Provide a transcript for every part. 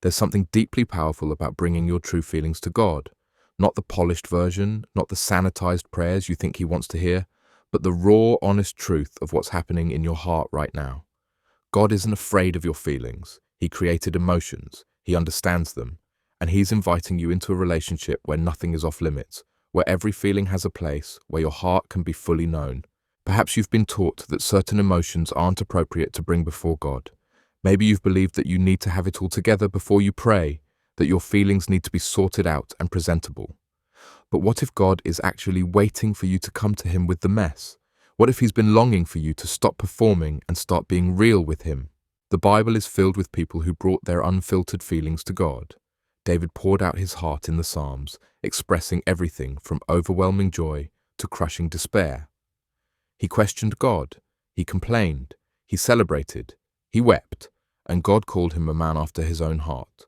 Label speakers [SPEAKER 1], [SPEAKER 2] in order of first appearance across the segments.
[SPEAKER 1] There's something deeply powerful about bringing your true feelings to God. Not the polished version, not the sanitized prayers you think He wants to hear, but the raw, honest truth of what's happening in your heart right now. God isn't afraid of your feelings. He created emotions. He understands them. And He's inviting you into a relationship where nothing is off limits, where every feeling has a place, where your heart can be fully known. Perhaps you've been taught that certain emotions aren't appropriate to bring before God. Maybe you've believed that you need to have it all together before you pray, that your feelings need to be sorted out and presentable. But what if God is actually waiting for you to come to Him with the mess? What if He's been longing for you to stop performing and start being real with Him? The Bible is filled with people who brought their unfiltered feelings to God. David poured out his heart in the Psalms, expressing everything from overwhelming joy to crushing despair. He questioned God, he complained, he celebrated, he wept, and God called him a man after His own heart.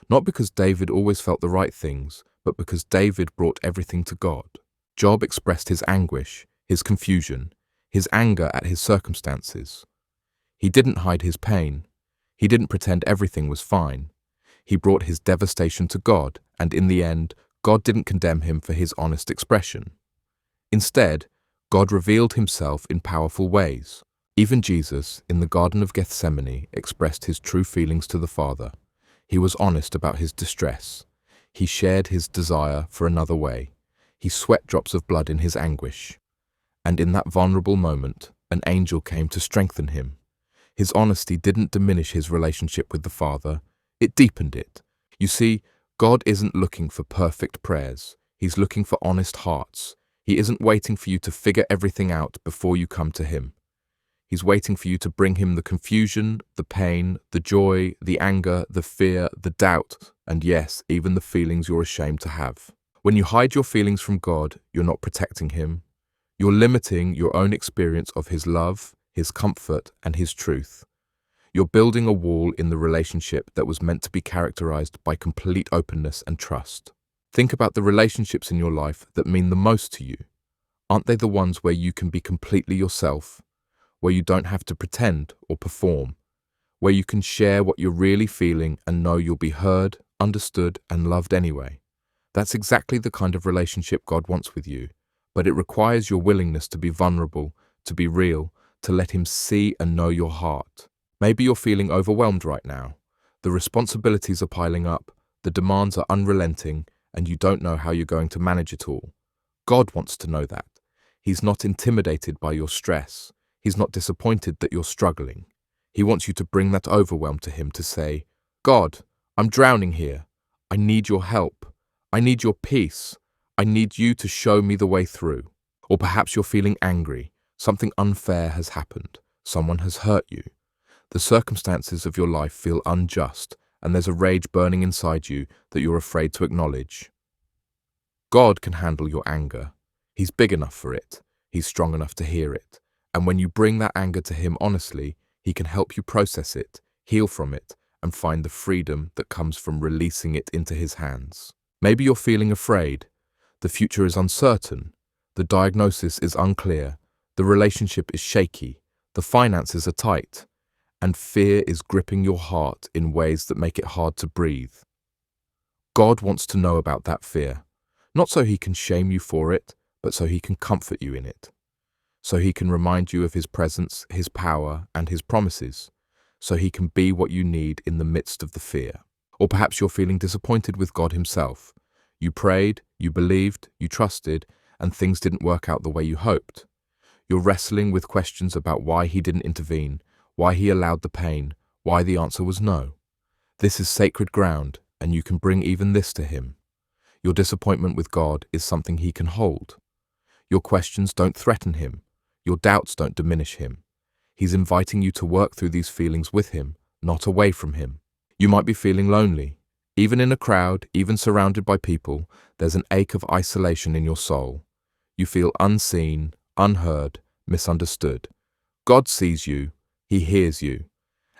[SPEAKER 1] Not because David always felt the right things, but because David brought everything to God. Job expressed his anguish, his confusion, his anger at his circumstances. He didn't hide his pain. He didn't pretend everything was fine. He brought his devastation to God, and in the end, God didn't condemn him for his honest expression. Instead, God revealed Himself in powerful ways. Even Jesus, in the Garden of Gethsemane, expressed His true feelings to the Father. He was honest about his distress. He shared his desire for another way. He sweat drops of blood in his anguish. And in that vulnerable moment, an angel came to strengthen him. His honesty didn't diminish his relationship with the Father, it deepened it. You see, God isn't looking for perfect prayers. He's looking for honest hearts. He isn't waiting for you to figure everything out before you come to Him. He's waiting for you to bring Him the confusion, the pain, the joy, the anger, the fear, the doubt, and yes, even the feelings you're ashamed to have. When you hide your feelings from God, you're not protecting Him. You're limiting your own experience of His love, His comfort, and His truth. You're building a wall in the relationship that was meant to be characterized by complete openness and trust. Think about the relationships in your life that mean the most to you. Aren't they the ones where you can be completely yourself, where you don't have to pretend or perform, where you can share what you're really feeling and know you'll be heard, understood, and loved anyway? That's exactly the kind of relationship God wants with you, but it requires your willingness to be vulnerable, to be real, to let Him see and know your heart. Maybe you're feeling overwhelmed right now. The responsibilities are piling up, the demands are unrelenting, and you don't know how you're going to manage it all. God wants to know that. He's not intimidated by your stress. He's not disappointed that you're struggling. He wants you to bring that overwhelm to Him, to say, God, I'm drowning here. I need your help. I need your peace. I need you to show me the way through. Or perhaps you're feeling angry. Something unfair has happened. Someone has hurt you. The circumstances of your life feel unjust, and there's a rage burning inside you that you're afraid to acknowledge. God can handle your anger. He's big enough for it. He's strong enough to hear it. And when you bring that anger to Him honestly, He can help you process it, heal from it, and find the freedom that comes from releasing it into His hands. Maybe you're feeling afraid. The future is uncertain. The diagnosis is unclear. The relationship is shaky. The finances are tight. And fear is gripping your heart in ways that make it hard to breathe. God wants to know about that fear, not so He can shame you for it, but so He can comfort you in it. So He can remind you of His presence, His power, and His promises. So He can be what you need in the midst of the fear. Or perhaps you're feeling disappointed with God Himself. You prayed, you believed, you trusted, and things didn't work out the way you hoped. You're wrestling with questions about why He didn't intervene, why He allowed the pain, why the answer was no. This is sacred ground, and you can bring even this to Him. Your disappointment with God is something He can hold. Your questions don't threaten Him. Your doubts don't diminish Him. He's inviting you to work through these feelings with Him, not away from Him. You might be feeling lonely. Even in a crowd, even surrounded by people, there's an ache of isolation in your soul. You feel unseen, unheard, misunderstood. God sees you. He hears you,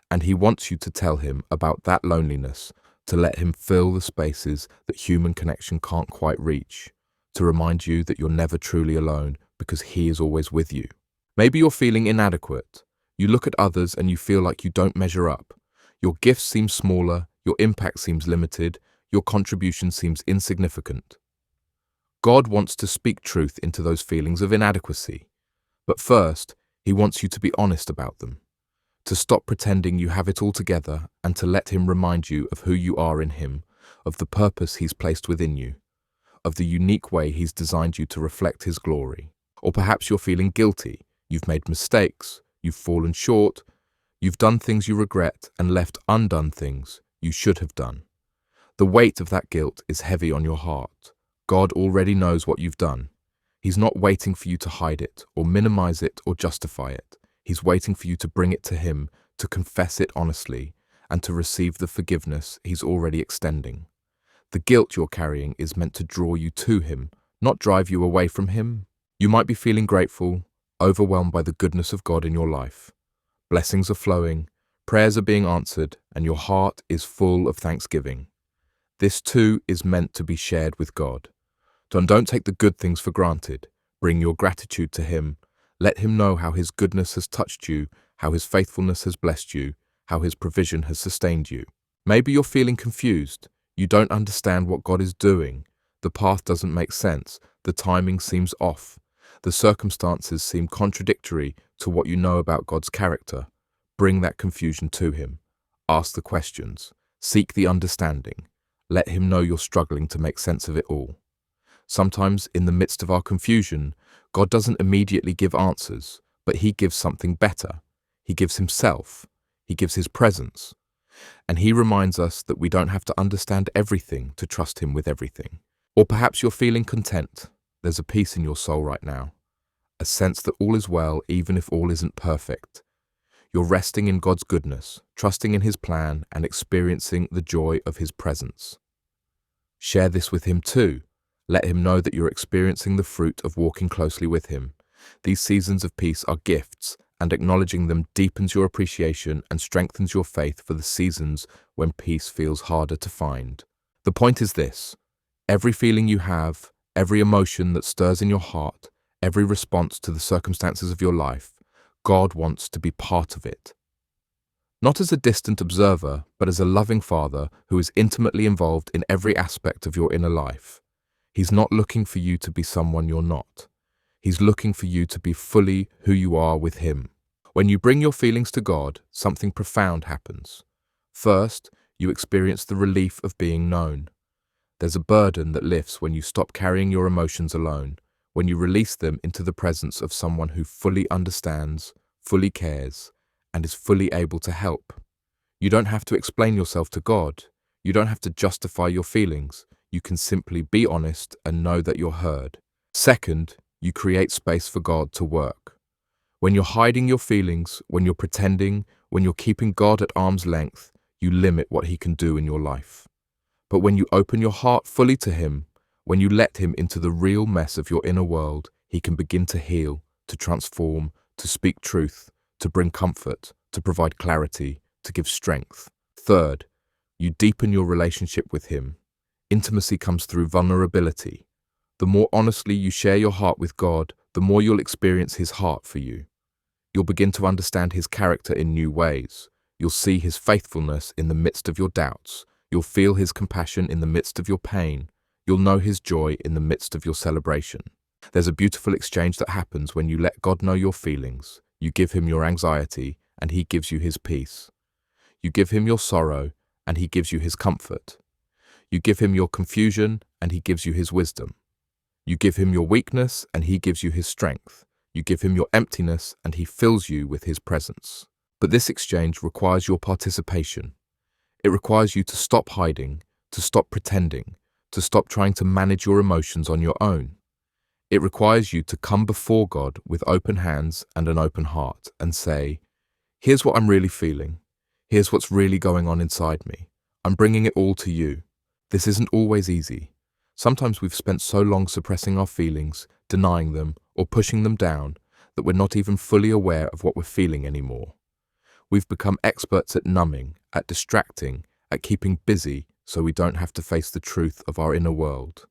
[SPEAKER 1] and He wants you to tell Him about that loneliness, to let Him fill the spaces that human connection can't quite reach, to remind you that you're never truly alone because He is always with you. Maybe you're feeling inadequate. You look at others and you feel like you don't measure up. Your gifts seem smaller, Your impact seems limited. Your contribution seems insignificant. God wants to speak truth into those feelings of inadequacy. But first, He wants you to be honest about them, to stop pretending you have it all together and to let Him remind you of who you are in Him, of the purpose He's placed within you, of the unique way He's designed you to reflect His glory. Or perhaps you're feeling guilty. You've made mistakes. You've fallen short. You've done things you regret and left undone things you should have done. The weight of that guilt is heavy on your heart. God already knows what you've done. He's not waiting for you to hide it or minimize it or justify it. He's waiting for you to bring it to Him, to confess it honestly, and to receive the forgiveness He's already extending. The guilt you're carrying is meant to draw you to Him, not drive you away from Him. You might be feeling grateful, overwhelmed by the goodness of God in your life. Blessings are flowing, prayers are being answered, and your heart is full of thanksgiving. This too is meant to be shared with God. Don't take the good things for granted. Bring your gratitude to Him. Let Him know how His goodness has touched you, how His faithfulness has blessed you, how His provision has sustained you. Maybe you're feeling confused. You don't understand what God is doing. The path doesn't make sense. The timing seems off. The circumstances seem contradictory to what you know about God's character. Bring that confusion to Him. Ask the questions. Seek the understanding. Let Him know you're struggling to make sense of it all. Sometimes, in the midst of our confusion, God doesn't immediately give answers, but He gives something better. He gives Himself. He gives His presence. And He reminds us that we don't have to understand everything to trust Him with everything. Or perhaps you're feeling content. There's a peace in your soul right now, a sense that all is well even if all isn't perfect. You're resting in God's goodness, trusting in His plan, and experiencing the joy of His presence. Share this with Him too. Let Him know that you're experiencing the fruit of walking closely with Him. These seasons of peace are gifts, and acknowledging them deepens your appreciation and strengthens your faith for the seasons when peace feels harder to find. The point is this: every feeling you have, every emotion that stirs in your heart, every response to the circumstances of your life, God wants to be part of it. Not as a distant observer, but as a loving Father who is intimately involved in every aspect of your inner life. He's not looking for you to be someone you're not. He's looking for you to be fully who you are with Him. When you bring your feelings to God, something profound happens. First, you experience the relief of being known. There's a burden that lifts when you stop carrying your emotions alone, when you release them into the presence of someone who fully understands, fully cares, and is fully able to help. You don't have to explain yourself to God. You don't have to justify your feelings. You can simply be honest and know that you're heard. Second, you create space for God to work. When you're hiding your feelings, when you're pretending, when you're keeping God at arm's length, you limit what He can do in your life. But when you open your heart fully to Him, when you let Him into the real mess of your inner world, He can begin to heal, to transform, to speak truth, to bring comfort, to provide clarity, to give strength. Third, you deepen your relationship with Him. Intimacy comes through vulnerability. The more honestly you share your heart with God, the more you'll experience His heart for you. You'll begin to understand His character in new ways. You'll see His faithfulness in the midst of your doubts. You'll feel His compassion in the midst of your pain. You'll know His joy in the midst of your celebration. There's a beautiful exchange that happens when you let God know your feelings. You give Him your anxiety, and He gives you His peace. You give Him your sorrow, and He gives you His comfort. You give Him your confusion, and He gives you His wisdom. You give Him your weakness, and He gives you His strength. You give Him your emptiness, and He fills you with His presence. But this exchange requires your participation. It requires you to stop hiding, to stop pretending, to stop trying to manage your emotions on your own. It requires you to come before God with open hands and an open heart and say, "Here's what I'm really feeling. Here's what's really going on inside me. I'm bringing it all to you." This isn't always easy. Sometimes we've spent so long suppressing our feelings, denying them, or pushing them down that we're not even fully aware of what we're feeling anymore. We've become experts at numbing, at distracting, at keeping busy so we don't have to face the truth of our inner world.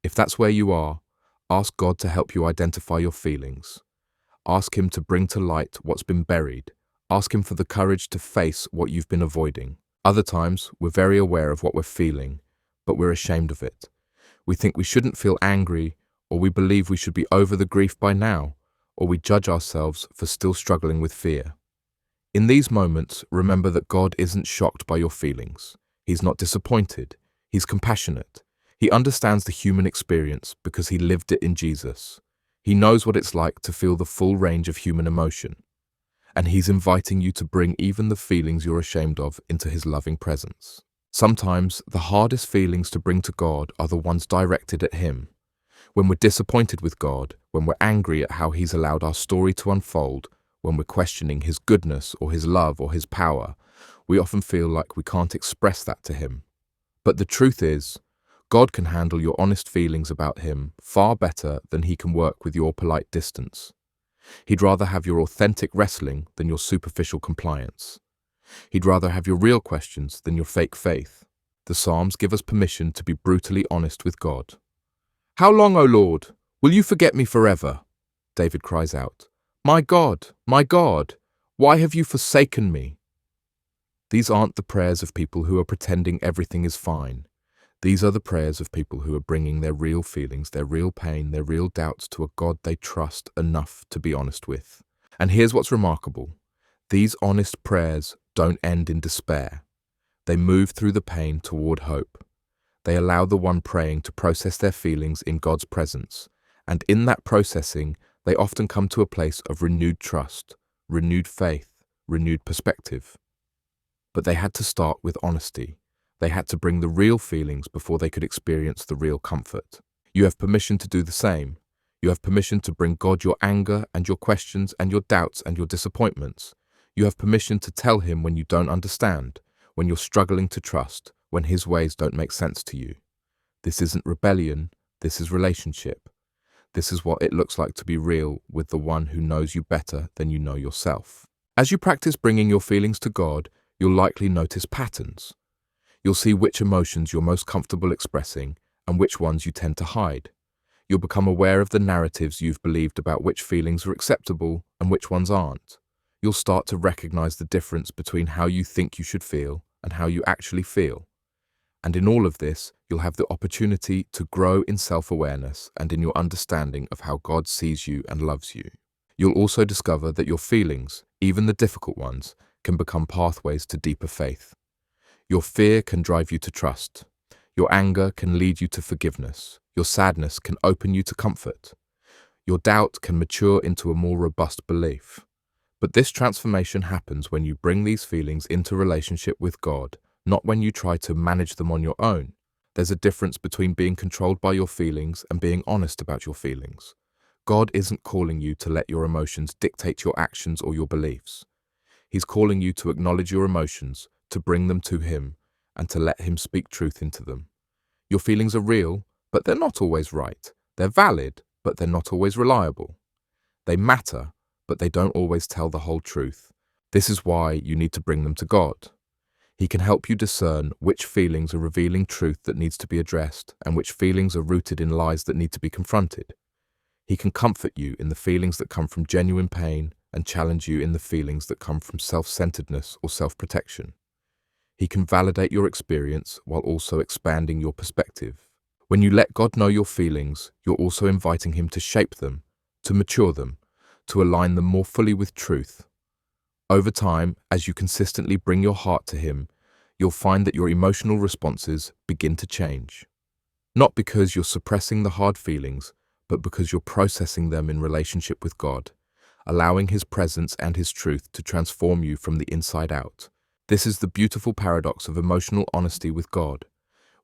[SPEAKER 1] If that's where you are, ask God to help you identify your feelings. Ask Him to bring to light what's been buried. Ask Him for the courage to face what you've been avoiding. Other times, we're very aware of what we're feeling, but we're ashamed of it. We think we shouldn't feel angry, or we believe we should be over the grief by now, or we judge ourselves for still struggling with fear. In these moments, remember that God isn't shocked by your feelings. He's not disappointed. He's compassionate. He understands the human experience because he lived it in Jesus. He knows what it's like to feel the full range of human emotion. And he's inviting you to bring even the feelings you're ashamed of into his loving presence. Sometimes the hardest feelings to bring to God are the ones directed at him. When we're disappointed with God, when we're angry at how he's allowed our story to unfold, when we're questioning his goodness or his love or his power, we often feel like we can't express that to him. But the truth is, God can handle your honest feelings about him far better than he can work with your polite distance. He'd rather have your authentic wrestling than your superficial compliance. He'd rather have your real questions than your fake faith. The Psalms give us permission to be brutally honest with God. "How long, O Lord, will you forget me forever?" David cries out. My God, why have you forsaken me?" These aren't the prayers of people who are pretending everything is fine. These are the prayers of people who are bringing their real feelings, their real pain, their real doubts to a God they trust enough to be honest with. And here's what's remarkable. These honest prayers don't end in despair. They move through the pain toward hope. They allow the one praying to process their feelings in God's presence. And in that processing, they often come to a place of renewed trust, renewed faith, renewed perspective. But they had to start with honesty. They had to bring the real feelings before they could experience the real comfort. You have permission to do the same. You have permission to bring God your anger and your questions and your doubts and your disappointments. You have permission to tell him when you don't understand, when you're struggling to trust, when his ways don't make sense to you. This isn't rebellion, this is relationship. This is what it looks like to be real with the one who knows you better than you know yourself. As you practice bringing your feelings to God, you'll likely notice patterns. You'll see which emotions you're most comfortable expressing and which ones you tend to hide. You'll become aware of the narratives you've believed about which feelings are acceptable and which ones aren't. You'll start to recognize the difference between how you think you should feel and how you actually feel. And in all of this, you'll have the opportunity to grow in self-awareness and in your understanding of how God sees you and loves you. You'll also discover that your feelings, even the difficult ones, can become pathways to deeper faith. Your fear can drive you to trust. Your anger can lead you to forgiveness. Your sadness can open you to comfort. Your doubt can mature into a more robust belief. But this transformation happens when you bring these feelings into relationship with God, not when you try to manage them on your own. There's a difference between being controlled by your feelings and being honest about your feelings. God isn't calling you to let your emotions dictate your actions or your beliefs. He's calling you to acknowledge your emotions, to bring them to him, and to let him speak truth into them. Your feelings are real, but they're not always right. They're valid, but they're not always reliable. They matter, but they don't always tell the whole truth. This is why you need to bring them to God. He can help you discern which feelings are revealing truth that needs to be addressed and which feelings are rooted in lies that need to be confronted. He can comfort you in the feelings that come from genuine pain and challenge you in the feelings that come from self-centeredness or self-protection. He can validate your experience while also expanding your perspective. When you let God know your feelings, you're also inviting him to shape them, to mature them, to align them more fully with truth. Over time, as you consistently bring your heart to him, you'll find that your emotional responses begin to change. Not because you're suppressing the hard feelings, but because you're processing them in relationship with God, allowing his presence and his truth to transform you from the inside out. This is the beautiful paradox of emotional honesty with God.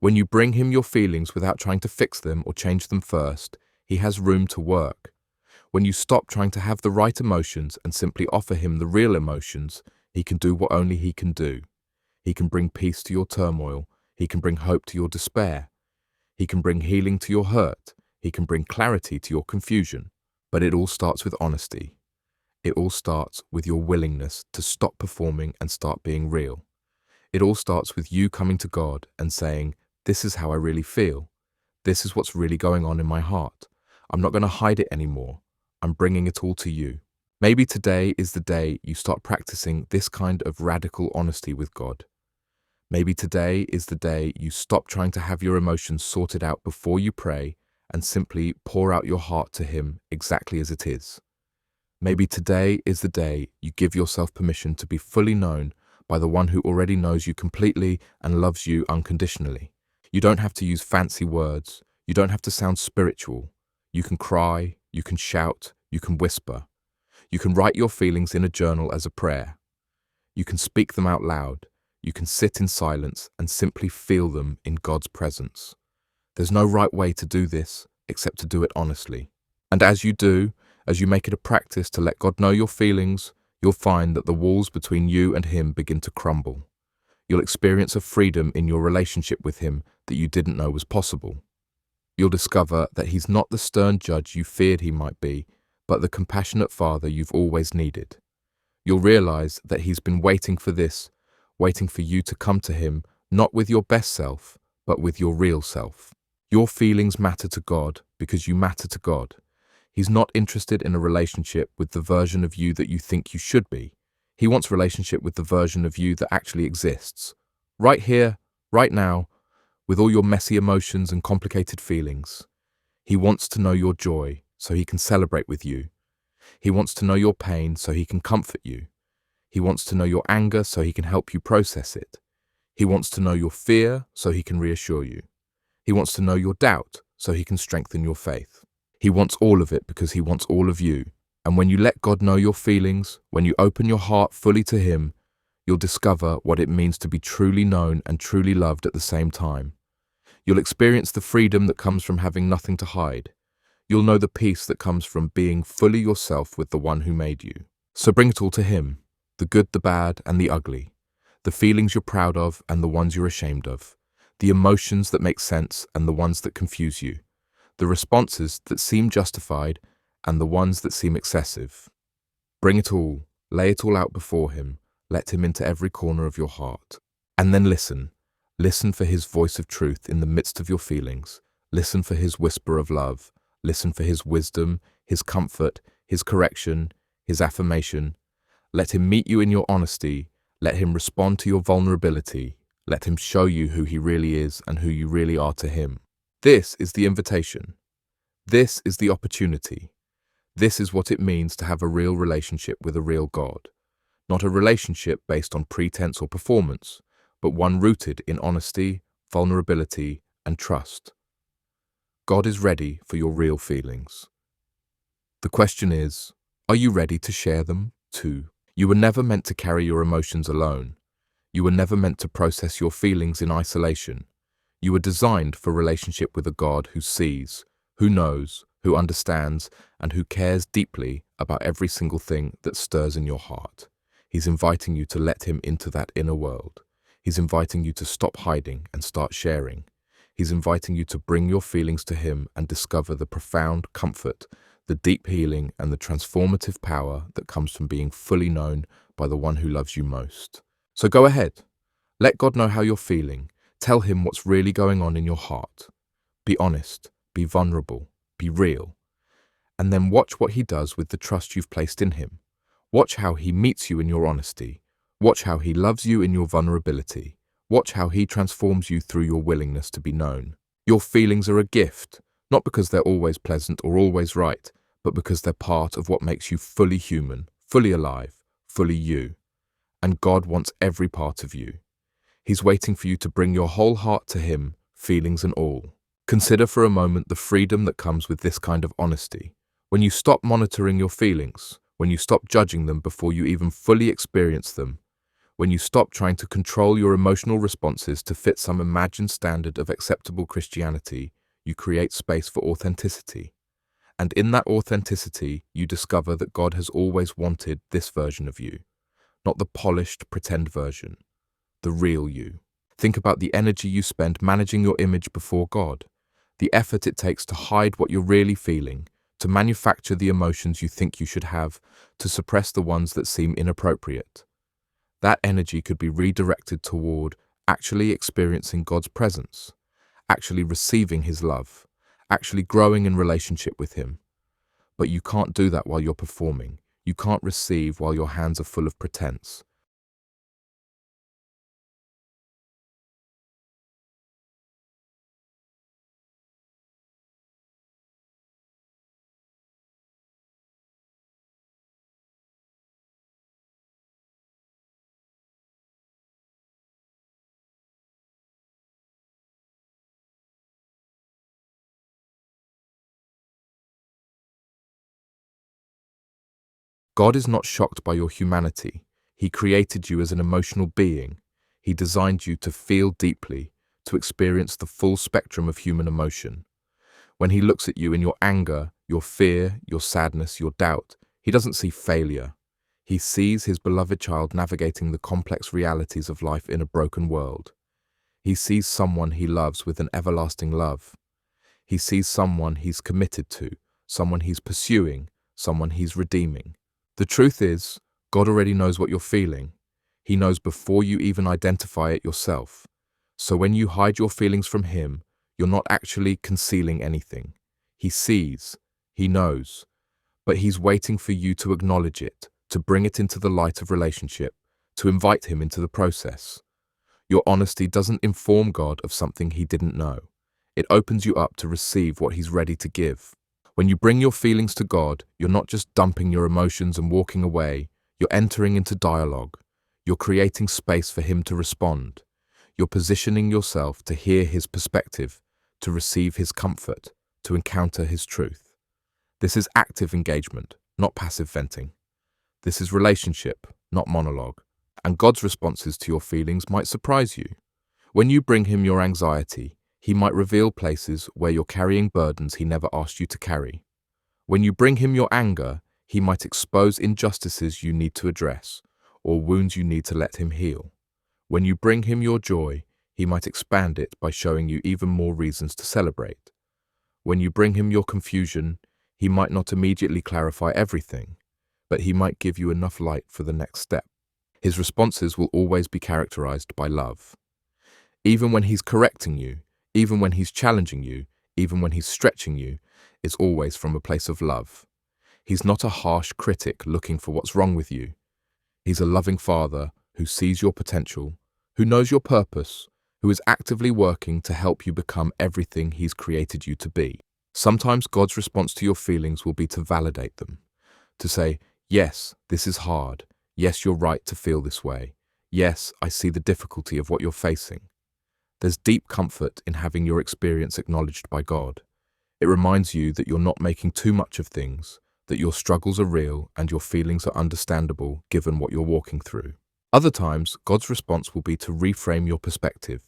[SPEAKER 1] When you bring him your feelings without trying to fix them or change them first, he has room to work. When you stop trying to have the right emotions and simply offer him the real emotions, he can do what only he can do. He can bring peace to your turmoil. He can bring hope to your despair. He can bring healing to your hurt. He can bring clarity to your confusion. But it all starts with honesty. It all starts with your willingness to stop performing and start being real. It all starts with you coming to God and saying, "This is how I really feel. This is what's really going on in my heart. I'm not going to hide it anymore. I'm bringing it all to you." Maybe today is the day you start practicing this kind of radical honesty with God. Maybe today is the day you stop trying to have your emotions sorted out before you pray and simply pour out your heart to Him exactly as it is. Maybe today is the day you give yourself permission to be fully known by the one who already knows you completely and loves you unconditionally. You don't have to use fancy words. You don't have to sound spiritual. You can cry, you can shout, you can whisper. You can write your feelings in a journal as a prayer. You can speak them out loud. You can sit in silence and simply feel them in God's presence. There's no right way to do this except to do it honestly. And as you do, as you make it a practice to let God know your feelings, you'll find that the walls between you and Him begin to crumble. You'll experience a freedom in your relationship with Him that you didn't know was possible. You'll discover that He's not the stern judge you feared He might be, but the compassionate Father you've always needed. You'll realize that He's been waiting for this, waiting for you to come to Him, not with your best self, but with your real self. Your feelings matter to God because you matter to God. He's not interested in a relationship with the version of you that you think you should be. He wants a relationship with the version of you that actually exists. Right here, right now, with all your messy emotions and complicated feelings. He wants to know your joy so He can celebrate with you. He wants to know your pain so He can comfort you. He wants to know your anger so He can help you process it. He wants to know your fear so He can reassure you. He wants to know your doubt so He can strengthen your faith. He wants all of it because He wants all of you. And when you let God know your feelings, when you open your heart fully to Him, you'll discover what it means to be truly known and truly loved at the same time. You'll experience the freedom that comes from having nothing to hide. You'll know the peace that comes from being fully yourself with the one who made you. So bring it all to Him, the good, the bad, and the ugly, the feelings you're proud of and the ones you're ashamed of, the emotions that make sense and the ones that confuse you, the responses that seem justified and the ones that seem excessive. Bring it all, lay it all out before Him, let Him into every corner of your heart. And then listen. Listen for His voice of truth in the midst of your feelings. Listen for His whisper of love. Listen for His wisdom, His comfort, His correction, His affirmation. Let Him meet you in your honesty. Let Him respond to your vulnerability. Let Him show you who He really is and who you really are to Him. This is the invitation. This is the opportunity. This is what it means to have a real relationship with a real God. Not a relationship based on pretense or performance, but one rooted in honesty, vulnerability, and trust. God is ready for your real feelings. The question is, are you ready to share them too? You were never meant to carry your emotions alone. You were never meant to process your feelings in isolation. You were designed for relationship with a God who sees, who knows, who understands, and who cares deeply about every single thing that stirs in your heart. He's inviting you to let Him into that inner world. He's inviting you to stop hiding and start sharing. He's inviting you to bring your feelings to Him and discover the profound comfort, the deep healing, and the transformative power that comes from being fully known by the one who loves you most. So go ahead. Let God know how you're feeling. Tell Him what's really going on in your heart. Be honest, be vulnerable, be real. And then watch what He does with the trust you've placed in Him. Watch how He meets you in your honesty. Watch how He loves you in your vulnerability. Watch how He transforms you through your willingness to be known. Your feelings are a gift, not because they're always pleasant or always right, but because they're part of what makes you fully human, fully alive, fully you. And God wants every part of you. He's waiting for you to bring your whole heart to Him, feelings and all. Consider for a moment the freedom that comes with this kind of honesty. When you stop monitoring your feelings, when you stop judging them before you even fully experience them, when you stop trying to control your emotional responses to fit some imagined standard of acceptable Christianity, you create space for authenticity. And in that authenticity, you discover that God has always wanted this version of you, not the polished, pretend version. The real you. Think about the energy you spend managing your image before God, the effort it takes to hide what you're really feeling, to manufacture the emotions you think you should have, to suppress the ones that seem inappropriate. That energy could be redirected toward actually experiencing God's presence, actually receiving His love, actually growing in relationship with Him. But you can't do that while you're performing. You can't receive while your hands are full of pretense. God is not shocked by your humanity. He created you as an emotional being. He designed you to feel deeply, to experience the full spectrum of human emotion. When he looks at you in your anger, your fear, your sadness, your doubt, he doesn't see failure. He sees his beloved child navigating the complex realities of life in a broken world. He sees someone he loves with an everlasting love. He sees someone he's committed to, someone he's pursuing, someone he's redeeming. The truth is, God already knows what you're feeling. He knows before you even identify it yourself. So when you hide your feelings from him, you're not actually concealing anything. He sees, he knows, but he's waiting for you to acknowledge it, to bring it into the light of relationship, to invite him into the process. Your honesty doesn't inform God of something he didn't know. It opens you up to receive what he's ready to give. When you bring your feelings to God, you're not just dumping your emotions and walking away. You're entering into dialogue. You're creating space for him to respond. You're positioning yourself to hear his perspective, to receive his comfort, to encounter his truth. This is active engagement, not passive venting. This is relationship, not monologue. And God's responses to your feelings might surprise you. When you bring him your anxiety, he might reveal places where you're carrying burdens he never asked you to carry. When you bring him your anger, he might expose injustices you need to address, or wounds you need to let him heal. When you bring him your joy, he might expand it by showing you even more reasons to celebrate. When you bring him your confusion, he might not immediately clarify everything, but he might give you enough light for the next step. His responses will always be characterized by love. Even when he's correcting you, even when he's challenging you, even when he's stretching you, it's always from a place of love. He's not a harsh critic looking for what's wrong with you. He's a loving father who sees your potential, who knows your purpose, who is actively working to help you become everything he's created you to be. Sometimes God's response to your feelings will be to validate them, to say, yes, this is hard. Yes, you're right to feel this way. Yes, I see the difficulty of what you're facing. There's deep comfort in having your experience acknowledged by God. It reminds you that you're not making too much of things, that your struggles are real and your feelings are understandable given what you're walking through. Other times, God's response will be to reframe your perspective,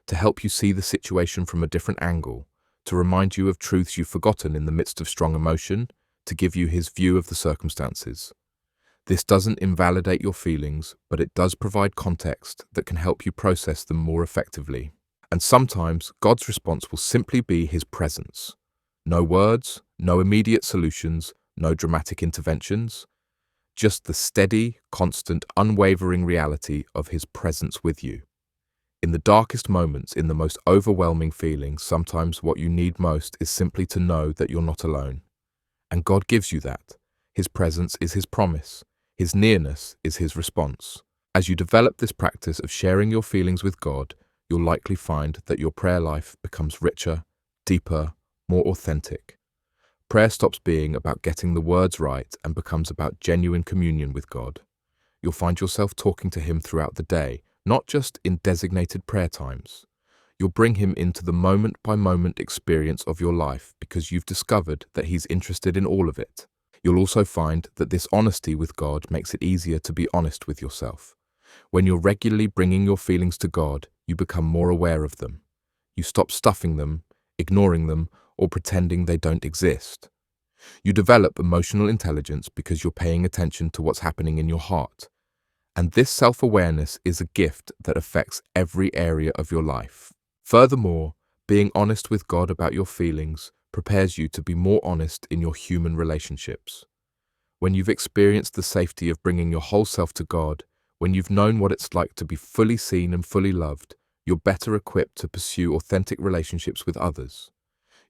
[SPEAKER 1] to help you see the situation from a different angle, to remind you of truths you've forgotten in the midst of strong emotion, to give you his view of the circumstances. This doesn't invalidate your feelings, but it does provide context that can help you process them more effectively. And sometimes God's response will simply be his presence. No words, no immediate solutions, no dramatic interventions, just the steady, constant, unwavering reality of his presence with you. In the darkest moments, in the most overwhelming feelings, sometimes what you need most is simply to know that you're not alone. And God gives you that. His presence is his promise. His nearness is his response. As you develop this practice of sharing your feelings with God, you'll likely find that your prayer life becomes richer, deeper, more authentic. Prayer stops being about getting the words right and becomes about genuine communion with God. You'll find yourself talking to him throughout the day, not just in designated prayer times. You'll bring him into the moment-by-moment experience of your life because you've discovered that he's interested in all of it. You'll also find that this honesty with God makes it easier to be honest with yourself. When you're regularly bringing your feelings to God, you become more aware of them. You stop stuffing them, ignoring them, or pretending they don't exist. You develop emotional intelligence because you're paying attention to what's happening in your heart. And this self-awareness is a gift that affects every area of your life. Furthermore, being honest with God about your feelings prepares you to be more honest in your human relationships. When you've experienced the safety of bringing your whole self to God, when you've known what it's like to be fully seen and fully loved, you're better equipped to pursue authentic relationships with others.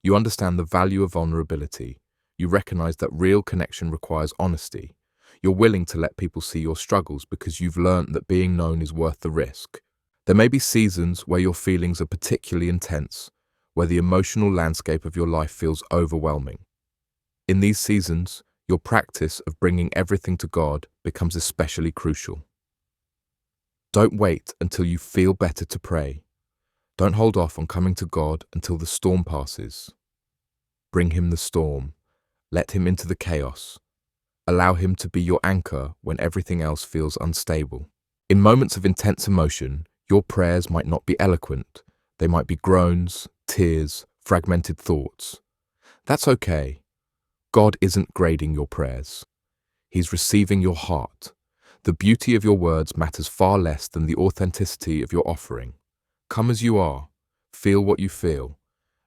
[SPEAKER 1] You understand the value of vulnerability. You recognize that real connection requires honesty. You're willing to let people see your struggles because you've learned that being known is worth the risk. There may be seasons where your feelings are particularly intense, where the emotional landscape of your life feels overwhelming. In these seasons, your practice of bringing everything to God becomes especially crucial. Don't wait until you feel better to pray. Don't hold off on coming to God until the storm passes. Bring him the storm. Let him into the chaos. Allow him to be your anchor when everything else feels unstable. In moments of intense emotion, your prayers might not be eloquent. They might be groans, tears, fragmented thoughts. That's okay. God isn't grading your prayers. He's receiving your heart. The beauty of your words matters far less than the authenticity of your offering. Come as you are, feel what you feel,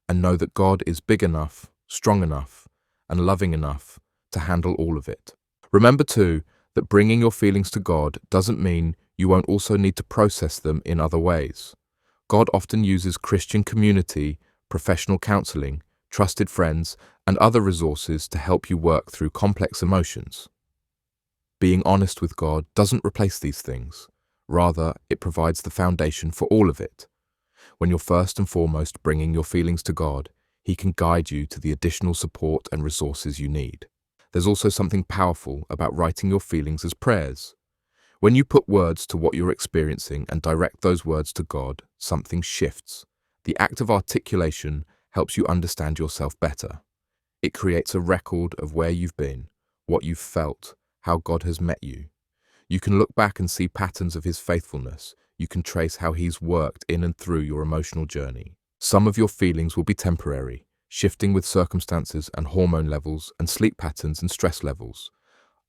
[SPEAKER 1] and know that God is big enough, strong enough, and loving enough to handle all of it. Remember too, that bringing your feelings to God doesn't mean you won't also need to process them in other ways. God often uses Christian community, professional counseling, trusted friends, and other resources to help you work through complex emotions. Being honest with God doesn't replace these things. Rather, it provides the foundation for all of it. When you're first and foremost bringing your feelings to God, He can guide you to the additional support and resources you need. There's also something powerful about writing your feelings as prayers. When you put words to what you're experiencing and direct those words to God, something shifts. The act of articulation helps you understand yourself better. It creates a record of where you've been, what you've felt, how God has met you. You can look back and see patterns of His faithfulness. You can trace how He's worked in and through your emotional journey. Some of your feelings will be temporary, shifting with circumstances and hormone levels and sleep patterns and stress levels.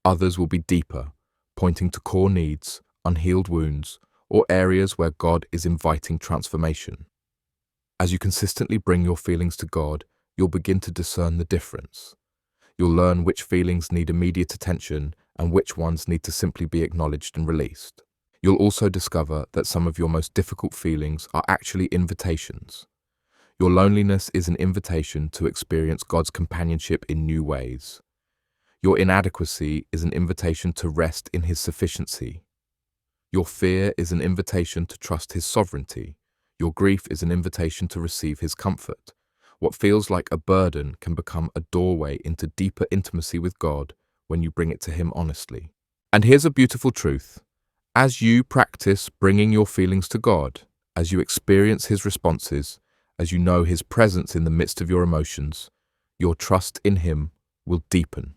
[SPEAKER 1] Others will be deeper, pointing to core needs, unhealed wounds, or areas where God is inviting transformation. As you consistently bring your feelings to God, you'll begin to discern the difference. You'll learn which feelings need immediate attention and which ones need to simply be acknowledged and released. You'll also discover that some of your most difficult feelings are actually invitations. Your loneliness is an invitation to experience God's companionship in new ways. Your inadequacy is an invitation to rest in His sufficiency. Your fear is an invitation to trust His sovereignty. Your grief is an invitation to receive His comfort. What feels like a burden can become a doorway into deeper intimacy with God when you bring it to Him honestly. And here's a beautiful truth. As you practice bringing your feelings to God, as you experience His responses, as you know His presence in the midst of your emotions, your trust in Him will deepen.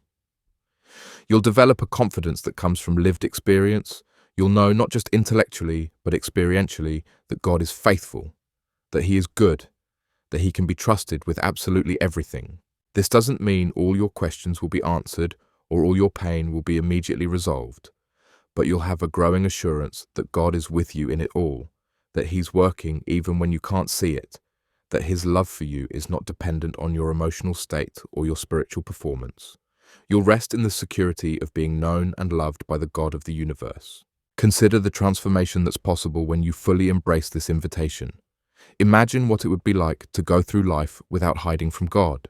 [SPEAKER 1] You'll develop a confidence that comes from lived experience. You'll know not just intellectually, but experientially, that God is faithful, that He is good, that He can be trusted with absolutely everything. This doesn't mean all your questions will be answered or all your pain will be immediately resolved, but you'll have a growing assurance that God is with you in it all, that He's working even when you can't see it, that His love for you is not dependent on your emotional state or your spiritual performance. You'll rest in the security of being known and loved by the God of the universe. Consider the transformation that's possible when you fully embrace this invitation. Imagine what it would be like to go through life without hiding from God,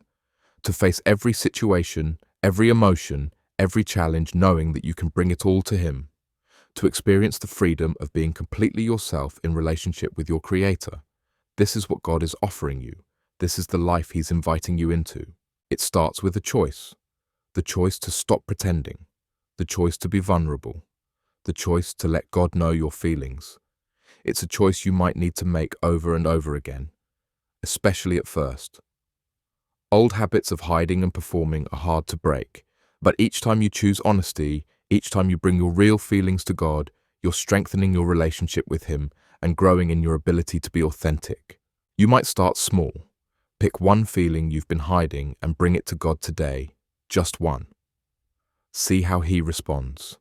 [SPEAKER 1] to face every situation, every emotion, every challenge knowing that you can bring it all to Him, to experience the freedom of being completely yourself in relationship with your Creator. This is what God is offering you. This is the life He's inviting you into. It starts with a choice. The choice to stop pretending. The choice to be vulnerable. The choice to let God know your feelings. It's a choice you might need to make over and over again, especially at first. Old habits of hiding and performing are hard to break, but each time you choose honesty, each time you bring your real feelings to God, you're strengthening your relationship with Him and growing in your ability to be authentic. You might start small. Pick one feeling you've been hiding and bring it to God today, just one. See how He responds.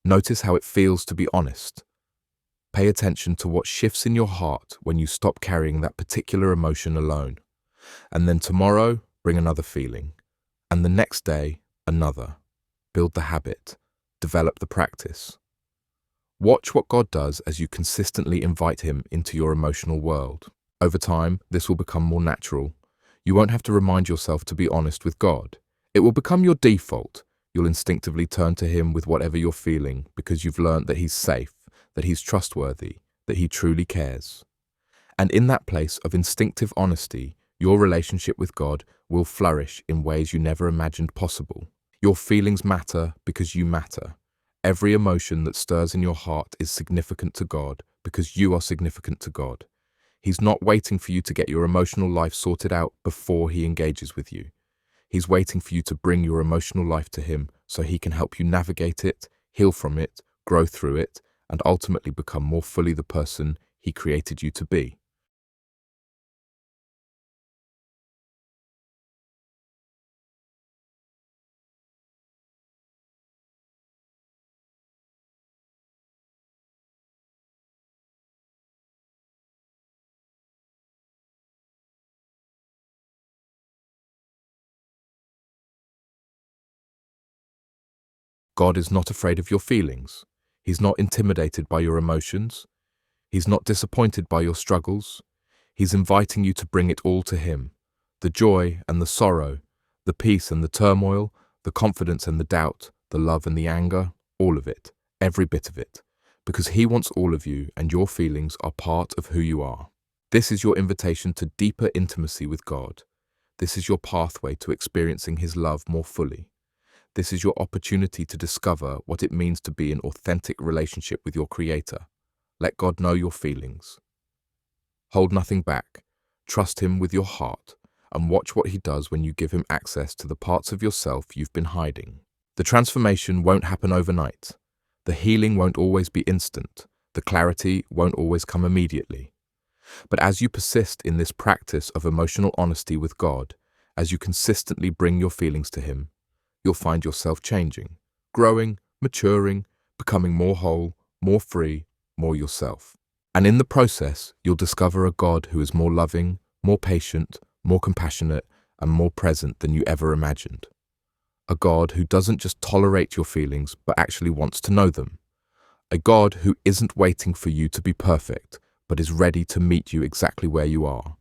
[SPEAKER 1] Notice how it feels to be honest. Pay attention to what shifts in your heart when you stop carrying that particular emotion alone. And then tomorrow, bring another feeling. And the next day, another. Build the habit. Develop the practice. Watch what God does as you consistently invite Him into your emotional world. Over time, this will become more natural. You won't have to remind yourself to be honest with God. It will become your default. You'll instinctively turn to Him with whatever you're feeling because you've learned that He's safe, that He's trustworthy, that He truly cares. And in that place of instinctive honesty, your relationship with God will flourish in ways you never imagined possible. Your feelings matter because you matter. Every emotion that stirs in your heart is significant to God because you are significant to God. He's not waiting for you to get your emotional life sorted out before He engages with you. He's waiting for you to bring your emotional life to Him so he can help you navigate it, heal from it, grow through it, and ultimately become more fully the person he created you to be. God is not afraid of your feelings. He's not intimidated by your emotions. He's not disappointed by your struggles. He's inviting you to bring it all to him. The joy and the sorrow, the peace and the turmoil, the confidence and the doubt, the love and the anger, all of it, every bit of it. Because he wants all of you, and your feelings are part of who you are. This is your invitation to deeper intimacy with God. This is your pathway to experiencing his love more fully. This is your opportunity to discover what it means to be in authentic relationship with your Creator. Let God know your feelings. Hold nothing back. Trust him with your heart, and watch what he does when you give him access to the parts of yourself you've been hiding. The transformation won't happen overnight. The healing won't always be instant. The clarity won't always come immediately. But as you persist in this practice of emotional honesty with God, as you consistently bring your feelings to him, you'll find yourself changing, growing, maturing, becoming more whole, more free, more yourself. And in the process, you'll discover a God who is more loving, more patient, more compassionate, and more present than you ever imagined. A God who doesn't just tolerate your feelings, but actually wants to know them. A God who isn't waiting for you to be perfect, but is ready to meet you exactly where you are.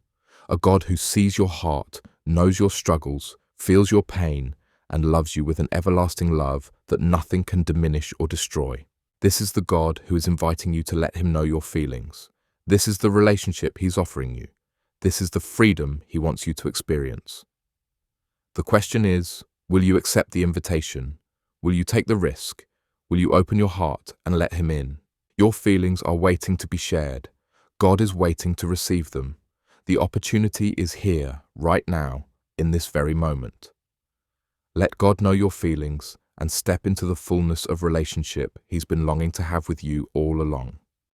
[SPEAKER 1] A God who sees your heart, knows your struggles, feels your pain, and loves you with an everlasting love that nothing can diminish or destroy. This is the God who is inviting you to let him know your feelings. This is the relationship he's offering you. This is the freedom he wants you to experience. The question is, will you accept the invitation? Will you take the risk? Will you open your heart and let him in? Your feelings are waiting to be shared. God is waiting to receive them. The opportunity is here, right now, in this very moment. Let God know your feelings and step into the fullness of relationship he's been longing to have with you all along.